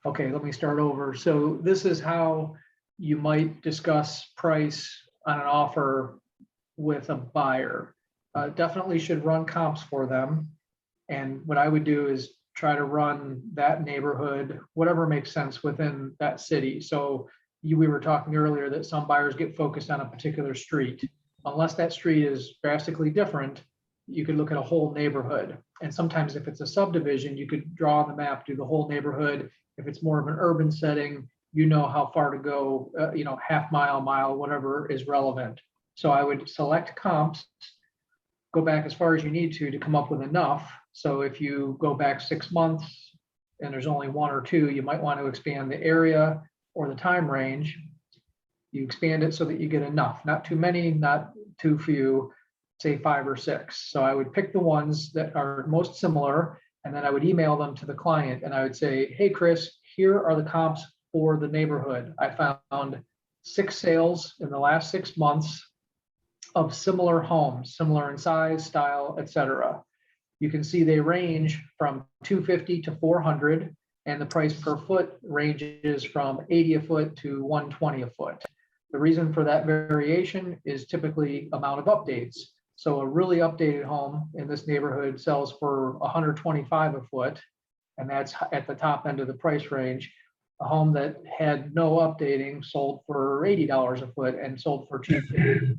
Okay, let me start over. So this is how you might discuss price on an offer with a buyer. Definitely should run comps for them. And what I would do is try to run that neighborhood, whatever makes sense within that city. So we were talking earlier that some buyers get focused on a particular street. Unless that street is drastically different, you could look at a whole neighborhood. And sometimes if it's a subdivision, you could draw on the map, do the whole neighborhood. If it's more of an urban setting, you know how far to go, half mile, mile, whatever is relevant. So I would select comps, go back as far as you need to come up with enough. So if you go back 6 months and there's only one or two, you might want to expand the area or the time range. You expand it so that you get enough, not too many, not too few, say 5 or 6. So I would pick the ones that are most similar, and then I would email them to the client and I would say, hey, Chris, here are the comps for the neighborhood. I found 6 sales in the last 6 months of similar homes, similar in size, style, etc. You can see they range from 250 to 400, and the price per foot ranges from 80 a foot to 120 a foot. The reason for that variation is typically amount of updates. So a really updated home in this neighborhood sells for 125 a foot, and that's at the top end of the price range. A home that had no updating sold for $80 a foot and sold for $250.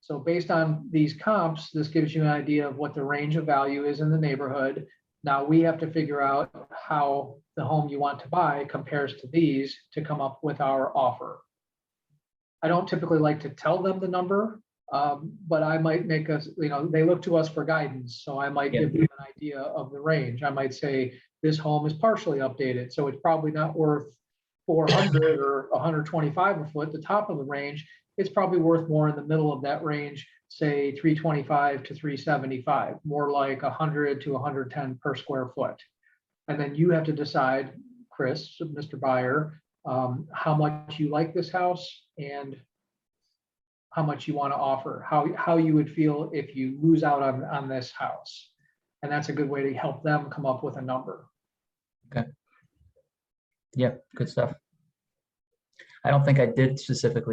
So based on these comps, this gives you an idea of what the range of value is in the neighborhood. Now we have to figure out how the home you want to buy compares to these to come up with our offer. I don't typically like to tell them the number, but I might make us, they look to us for guidance. So I might give them an idea of the range. I might say this home is partially updated, so it's probably not worth 400 or 125 a foot, the top of the range. It's probably worth more in the middle of that range, say 325 to 375, more like 100 to 110 per square foot. And then you have to decide, Chris, Mr. Buyer, how much you like this house and how much you want to offer, how you would feel if you lose out on this house. And that's a good way to help them come up with a number. Okay. Yeah, good stuff. I don't think I did specifically